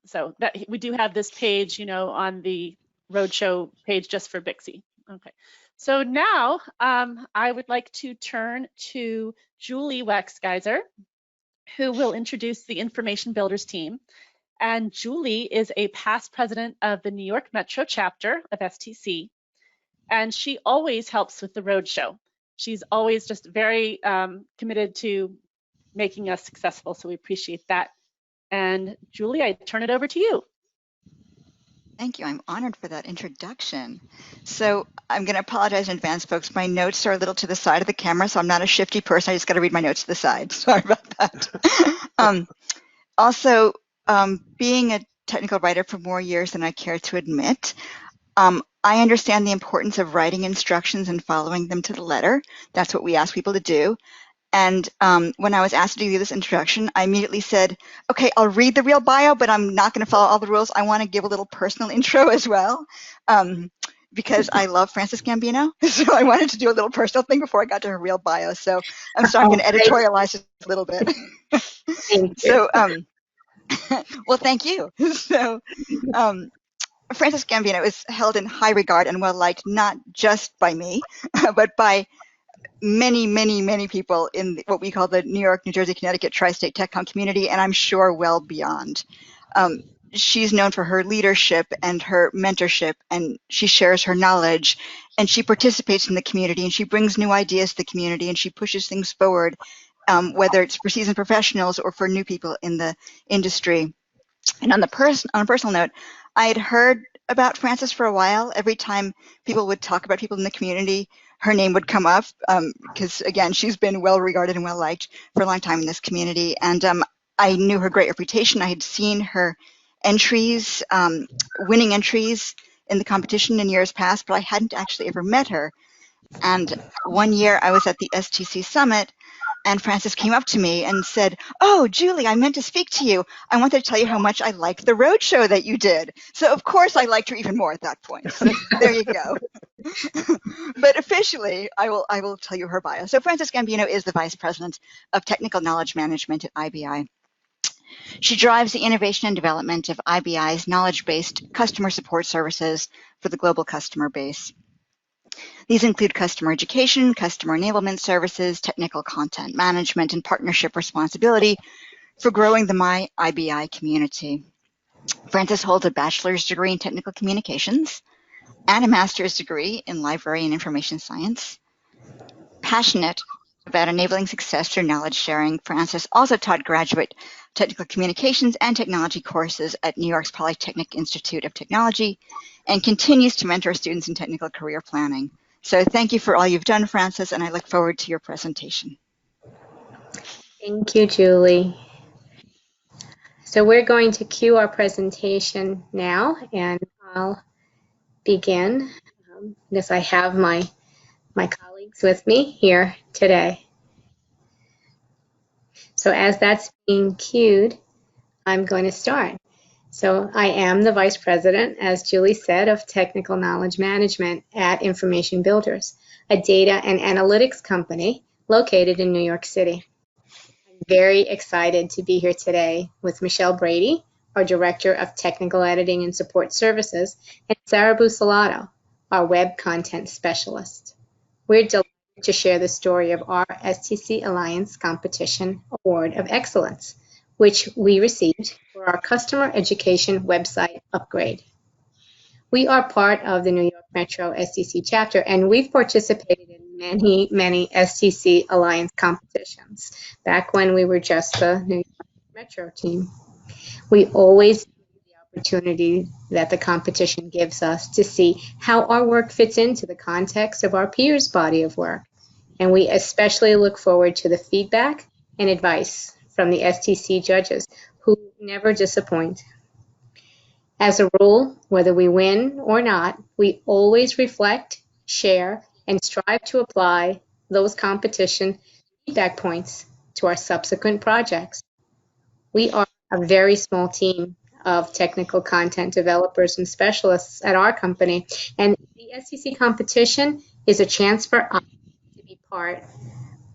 So that we do have this page, you know, on the Roadshow page just for Bixie. Okay. So now I would like to turn to Julie Waxgeiser, who will introduce the Information Builders team. And Julie is a past president of the New York Metro chapter of STC, and she always helps with the Roadshow. She's always just very committed to making us successful, so we appreciate that. And Julie, I turn it over to you. Thank you. I'm honored for that introduction. So I'm going to apologize in advance, folks. My notes are a little to the side of the camera, so I'm not a shifty person. I just got to read my notes to the side. Sorry about that. Also, being a technical writer for more years than I care to admit, I understand the importance of writing instructions and following them to the letter. That's what we ask people to do. And when I was asked to do this introduction, I immediately said, okay, I'll read the real bio, but I'm not going to follow all the rules. I want to give a little personal intro as well, because I love Frances Gambino. So I wanted to do a little personal thing before I got to her real bio. So I'm sorry, I'm going to editorialize it a little bit. So, well, thank you. So, Frances Gambino is held in high regard and well-liked, not just by me, but by many, many, many people in what we call the New York, New Jersey, Connecticut tri-state TechComm community, and I'm sure well beyond. She's known for her leadership and her mentorship, and she shares her knowledge, and she participates in the community, and she brings new ideas to the community, and she pushes things forward, whether it's for seasoned professionals or for new people in the industry. And on a personal note, I had heard about Frances for a while. Every time people would talk about people in the community, her name would come up because, again, she's been well regarded and well liked for a long time in this community. And I knew her great reputation. I had seen her entries, winning entries in the competition in years past, but I hadn't actually ever met her. And one year I was at the STC Summit, and Frances came up to me and said, oh, Julie, I meant to speak to you. I wanted to tell you how much I liked the Roadshow that you did. So, of course, I liked her even more at that point. So there you go. But officially, I will tell you her bio. So Frances Gambino is the Vice President of Technical Knowledge Management at IBI. She drives the innovation and development of IBI's knowledge-based customer support services for the global customer base. These include customer education, customer enablement services, technical content management, and partnership responsibility for growing the My IBI community. Frances holds a bachelor's degree in technical communications and a master's degree in library and information science. Passionate about enabling success through knowledge sharing, Frances also taught graduate technical communications and technology courses at New York's Polytechnic Institute of Technology and continues to mentor students in technical career planning. So thank you for all you've done, Frances, and I look forward to your presentation. Thank you, Julie. So we're going to cue our presentation now, and I'll begin because I have my colleagues with me here today. So as that's being cued, I'm going to start. So I am the Vice President, as Julie said, of Technical Knowledge Management at Information Builders, a data and analytics company located in New York City. I'm very excited to be here today with Michele Brady, our Director of Technical Editing and Support Services, and Sarah Buccellato, our Web Content Specialist. We're delighted to share the story of our STC Alliance Competition Award of Excellence, which we received for our customer education website upgrade. We are part of the New York Metro STC chapter, and we've participated in many, many STC Alliance competitions back when we were just the New York Metro team. We always use the opportunity that the competition gives us to see how our work fits into the context of our peers' body of work. And we especially look forward to the feedback and advice from the STC judges, who never disappoint. As a rule, whether we win or not, we always reflect, share, and strive to apply those competition feedback points to our subsequent projects. We are a very small team of technical content developers and specialists at our company, and the STC competition is a chance for us to be part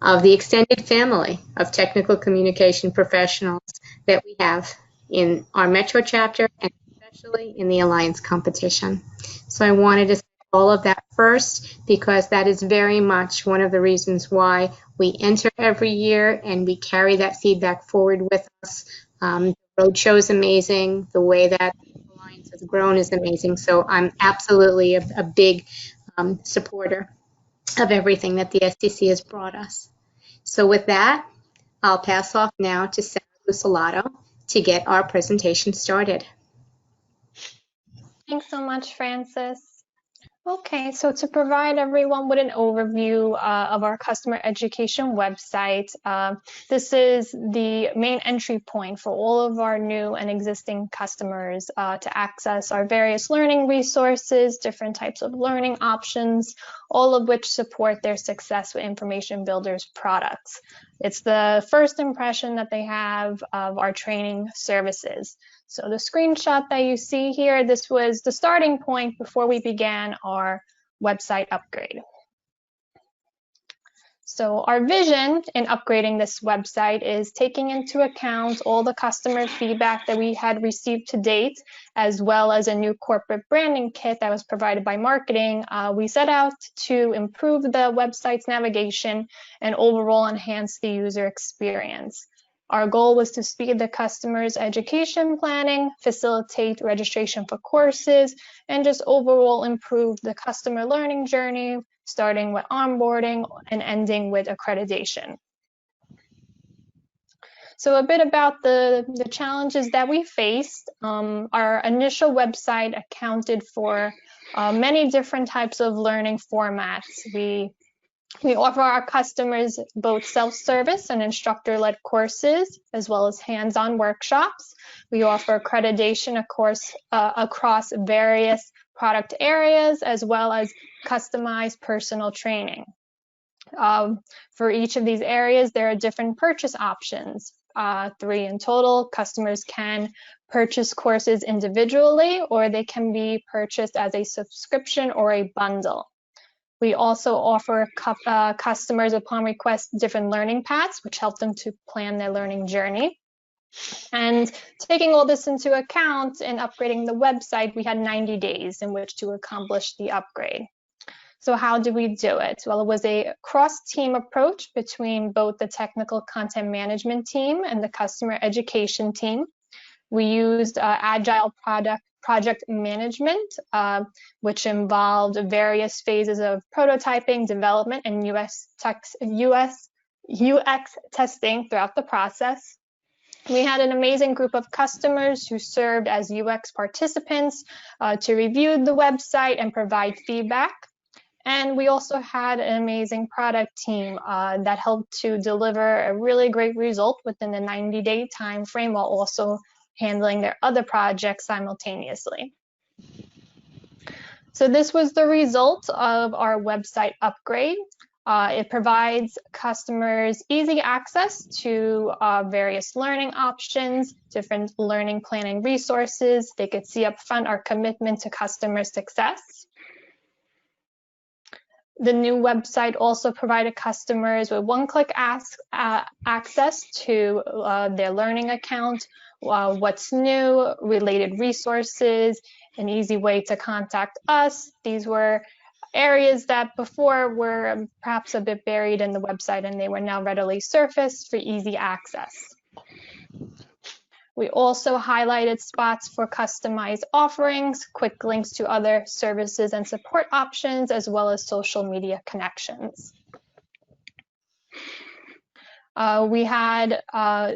of the extended family of technical communication professionals that we have in our Metro chapter and especially in the Alliance competition. So I wanted to say all of that first because that is very much one of the reasons why we enter every year and we carry that feedback forward with us. Roadshow is amazing. The way that Alliance has grown is amazing. So I'm absolutely a big supporter of everything that the STC has brought us. So with that, I'll pass off now to Sarah Buccellato to get our presentation started. Thanks so much, Frances. Okay, so to provide everyone with an overview of our customer education website, this is the main entry point for all of our new and existing customers to access our various learning resources, different types of learning options, all of which support their success with Information Builders products. It's the first impression that they have of our training services. So the screenshot that you see here, this was the starting point before we began our website upgrade. So our vision in upgrading this website is taking into account all the customer feedback that we had received to date, as well as a new corporate branding kit that was provided by marketing. We set out to improve the website's navigation and overall enhance the user experience. Our goal was to speed the customer's education planning, facilitate registration for courses, and just overall improve the customer learning journey, starting with onboarding and ending with accreditation. So a bit about the challenges that we faced. Our initial website accounted for many different types of learning formats. We offer our customers both self-service and instructor-led courses, as well as hands-on workshops. We offer accreditation, of course, across various product areas, as well as customized personal training. For each of these areas, there are different purchase options, 3 in total. Customers can purchase courses individually, or they can be purchased as a subscription or a bundle. We also offer customers, upon request, different learning paths, which help them to plan their learning journey. And taking all this into account in upgrading the website, we had 90 days in which to accomplish the upgrade. So how did we do it? Well, it was a cross-team approach between both the technical content management team and the customer education team. We used agile project management, which involved various phases of prototyping, development, and UX testing throughout the process. We had an amazing group of customers who served as UX participants to review the website and provide feedback. And we also had an amazing product team that helped to deliver a really great result within the 90-day time frame, while also handling their other projects simultaneously. So this was the result of our website upgrade. It provides customers easy access to various learning options, different learning planning resources. They could see upfront our commitment to customer success. The new website also provided customers with one-click access to their learning account, what's new, related resources, an easy way to contact us. These were areas that before were perhaps a bit buried in the website, and they were now readily surfaced for easy access. We also highlighted spots for customized offerings, quick links to other services and support options, as well as social media connections. We had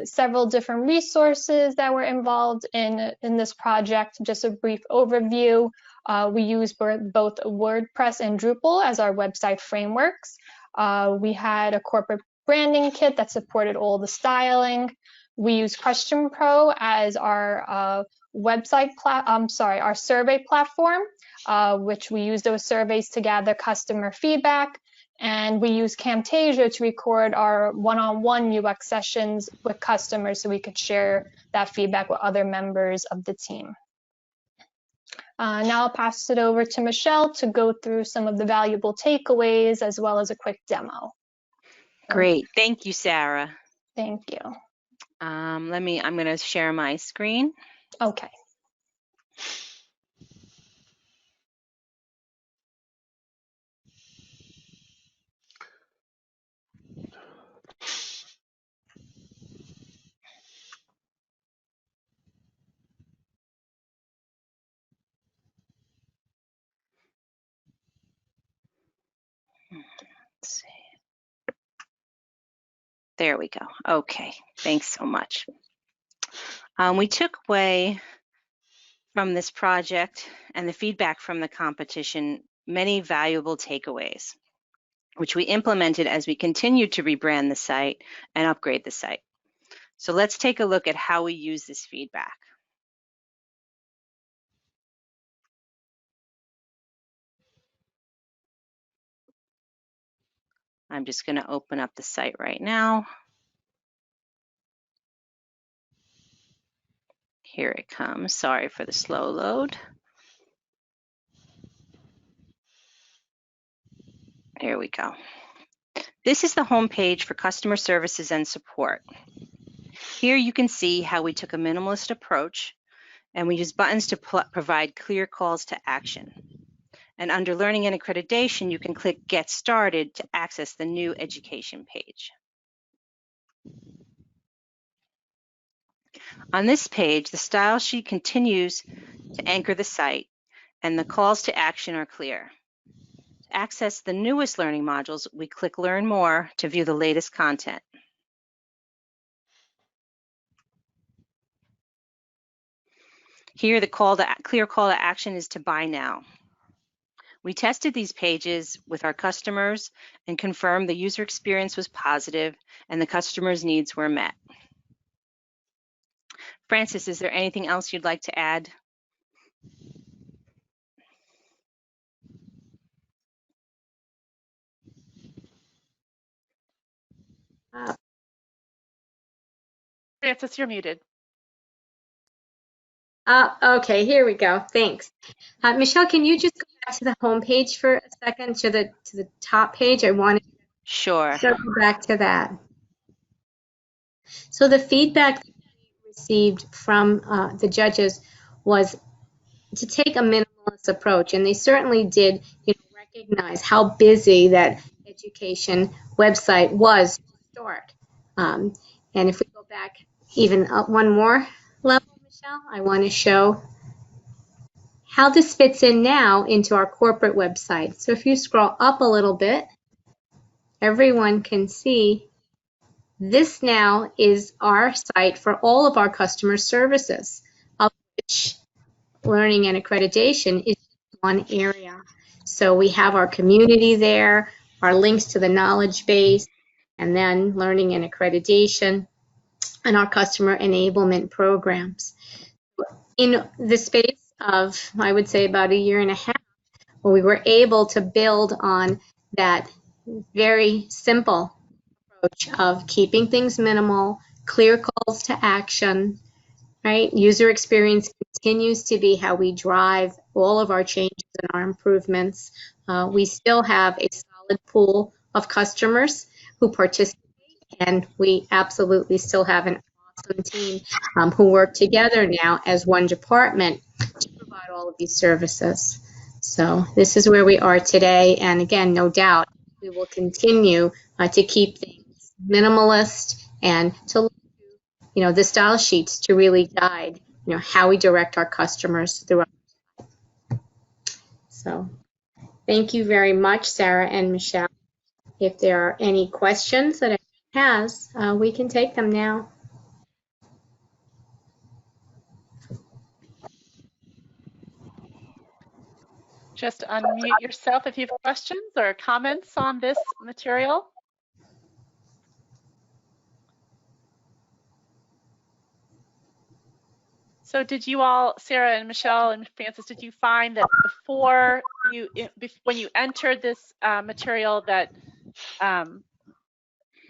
several different resources that were involved in this project. Just a brief overview. We use both WordPress and Drupal as our website frameworks. We had a corporate branding kit that supported all the styling. We use Question Pro as our our survey platform, which we use those surveys to gather customer feedback. And we use Camtasia to record our one-on-one UX sessions with customers so we could share that feedback with other members of the team. Now I'll pass it over to Michele to go through some of the valuable takeaways as well as a quick demo. Great. Thank you, Sarah. Thank you. I'm going to share my screen. Okay. Let's see. There we go. Okay, thanks so much. We took away from this project and the feedback from the competition many valuable takeaways, which we implemented as we continued to rebrand the site and upgrade the site. So let's take a look at how we use this feedback. I'm just going to open up the site right now. Here it comes. Sorry for the slow load. Here we go. This is the home page for customer services and support. Here you can see how we took a minimalist approach and we use buttons to provide clear calls to action. And under Learning and Accreditation, you can click Get Started to access the new education page. On this page, the style sheet continues to anchor the site and the calls to action are clear. To access the newest learning modules, we click Learn More to view the latest content. Here, the clear call to action is to buy now. We tested these pages with our customers and confirmed the user experience was positive and the customer's needs were met. Francis, is there anything else you'd like to add? Francis, you're muted. Okay, here we go. Thanks. Michele, can you just go back to the home page for a second, to the top page? I wanted to Sure. circle back to that. So the feedback that we received from the judges was to take a minimalist approach, and they certainly did, recognize how busy that education website was to start. And if we go back even up one more level, Michele, I want to show how this fits in now into our corporate website. So if you scroll up a little bit, everyone can see this now is our site for all of our customer services, of which Learning and Accreditation is one area. So we have our community there, our links to the knowledge base, and then Learning and Accreditation, and our customer enablement programs. In the space of, I would say, about a year and a half, we were able to build on that very simple approach of keeping things minimal, clear calls to action, right? User experience continues to be how we drive all of our changes and our improvements. We still have a solid pool of customers who participate, and we absolutely still have an awesome team who work together now as one department to provide all of these services. So this is where we are today, and again, no doubt we will continue to keep things minimalist and to look to, the style sheets to really guide, how we direct our customers throughout. So thank you very much, Sarah and Michele. If there are any questions that anyone has, we can take them now. Just unmute yourself if you have questions or comments on this material. So did you all, Sarah and Michele and Francis, did you find that before you, when you entered this material, that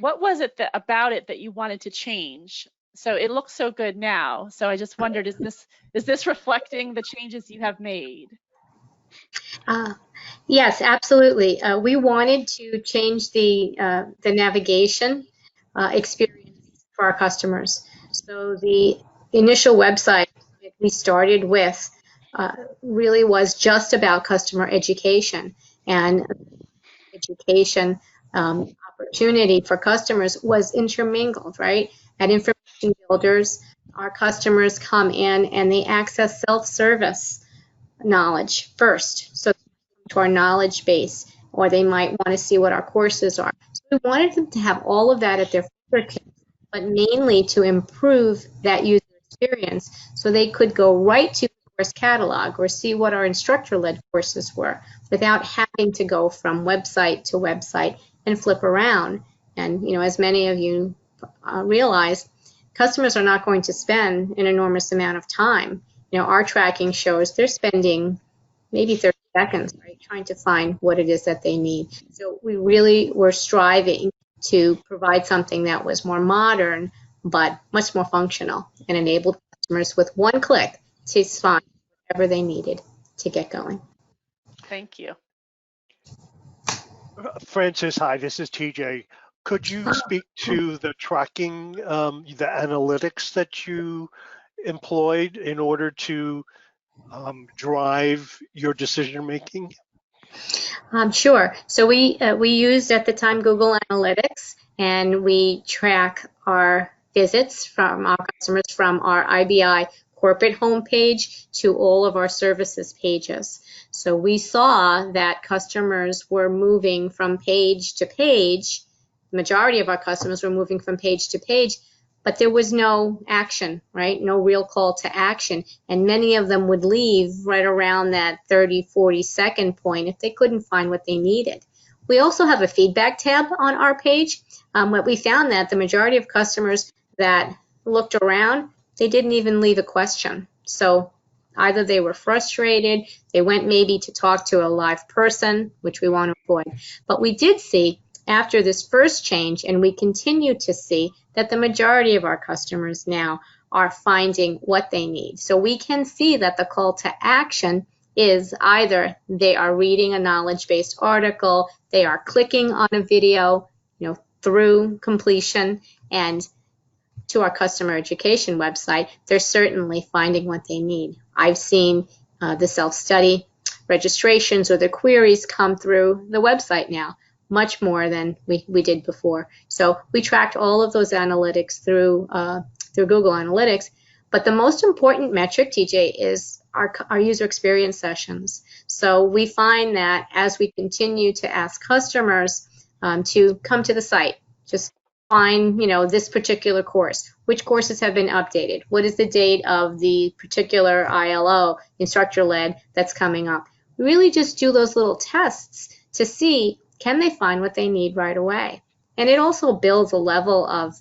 what was it about it that you wanted to change? So it looks so good now. So I just wondered, is this reflecting the changes you have made? Yes, absolutely. We wanted to change the navigation experience for our customers. So the initial website that we started with really was just about customer education, and education opportunity for customers was intermingled, right? At Information Builders, our customers come in and they access self-service knowledge first. So to our knowledge base, or they might want to see what our courses are. So we wanted them to have all of that at their fingertips, but mainly to improve that user experience so they could go right to the course catalog or see what our instructor-led courses were without having to go from website to website and flip around. And, you know, as many of you realize, customers are not going to spend an enormous amount of time. You know, our tracking shows they're spending maybe 30 seconds, right, trying to find what it is that they need. So we really were striving to provide something that was more modern, but much more functional and enabled customers with one click to find whatever they needed to get going. Thank you. Francis, hi, this is TJ. Could you speak to the tracking, the analytics that you employed in order to drive your decision making? Sure. So we used at the time Google Analytics, and we track our visits from our customers from our IBI corporate homepage to all of our services pages. So we saw that customers were moving from page to page. The majority of our customers were moving from page to page, but there was no action, right? No real call to action. And many of them would leave right around that 30, 40-second point if they couldn't find what they needed. We also have a feedback tab on our page. What we found that the majority of customers that looked around, they didn't even leave a question. So either they were frustrated, they went maybe to talk to a live person, which we want to avoid. But we did see after this first change, and we continue to see that the majority of our customers now are finding what they need. So we can see that the call to action is either they are reading a knowledge-based article, they are clicking on a video, you know, through completion, and to our customer education website, they're certainly finding what they need. I've seen the self-study registrations or the queries come through the website now, much more than we did before. So we tracked all of those analytics through Google Analytics. But the most important metric, TJ, is our user experience sessions. So we find that as we continue to ask customers to come to the site, just find, you know, this particular course, which courses have been updated, what is the date of the particular ILO, instructor-led, that's coming up. We really just do those little tests to see, can they find what they need right away? And it also builds a level of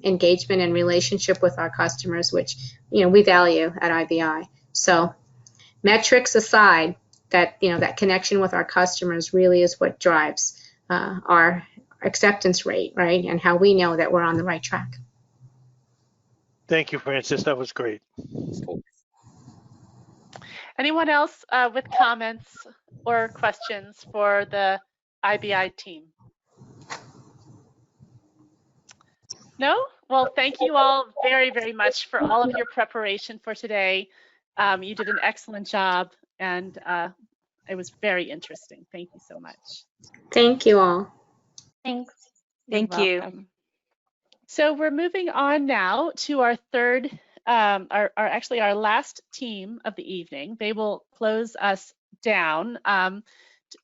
engagement and relationship with our customers, which, you know, we value at IBI. So metrics aside, that, you know, that connection with our customers really is what drives our acceptance rate, right? And how we know that we're on the right track. Thank you, Francis. That was great. Anyone else with comments or questions for the IBI team? No? Well, thank you all very, very much for all of your preparation for today. You did an excellent job, and it was very interesting. Thank you so much. Thank you all. Thanks. Thank You're you. welcome. So we're moving on now to our third, actually our last team of the evening. They will close us down,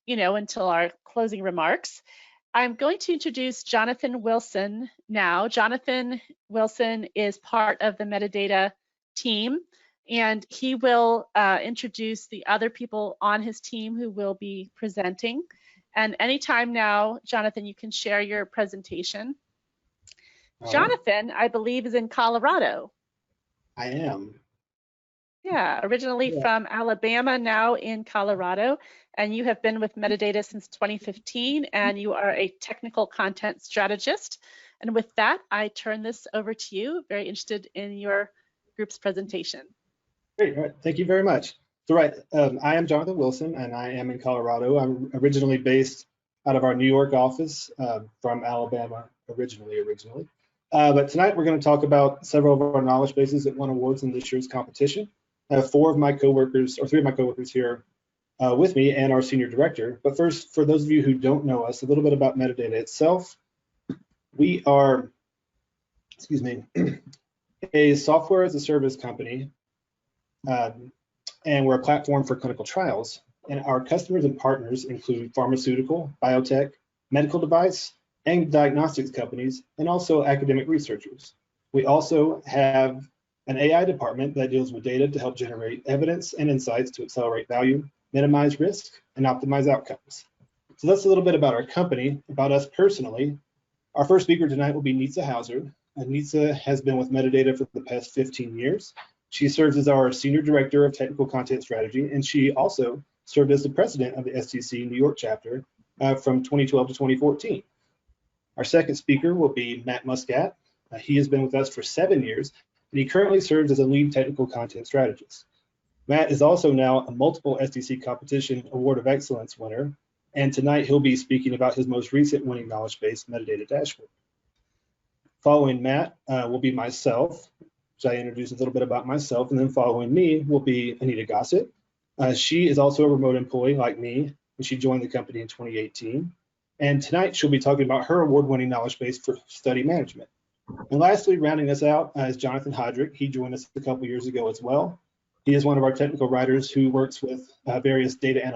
you know, until our closing remarks. I'm going to introduce Jonathan Wilson now. Jonathan Wilson is part of the metadata team, and he will introduce the other people on his team who will be presenting. And anytime now, Jonathan, you can share your presentation. Jonathan, I believe, is in Colorado. I am. Yeah, originally from Alabama, now in Colorado, and you have been with metadata since 2015, and you are a technical content strategist. And with that, I turn this over to you. Very interested in your group's presentation. Great, all right. Thank you very much. So right, I am Jonathan Wilson, and I am in Colorado. I'm originally based out of our New York office, from Alabama originally. But tonight we're going to talk about several of our knowledge bases that won awards in this year's competition. I have three of my coworkers here with me and our senior director. But first, for those of you who don't know us, a little bit about metadata itself. We are, a software as a service company, and we're a platform for clinical trials. And our customers and partners include pharmaceutical, biotech, medical device, and diagnostics companies, and also academic researchers. We also have an AI department that deals with data to help generate evidence and insights to accelerate value, minimize risk, and optimize outcomes. So that's a little bit about our company. About us personally, our first speaker tonight will be Nitsa Hauser. Nitsa has been with Metadata for the past 15 years. She serves as our Senior Director of Technical Content Strategy, and she also served as the President of the STC New York chapter from 2012 to 2014. Our second speaker will be Matt Muscat. He has been with us for 7 years, and he currently serves as a Lead Technical Content Strategist. Matt is also now a multiple STC Competition Award of Excellence winner, and tonight he'll be speaking about his most recent winning knowledge-based metadata dashboard. Following Matt will be myself, which I introduced a little bit about myself, and then following me will be Anita Gossett. She is also a remote employee like me, and she joined the company in 2018. And tonight she'll be talking about her award-winning knowledge base for study management. And lastly, rounding us out is Jonathan Hodrick. He joined us a couple years ago as well. He is one of our technical writers who works with various data analytics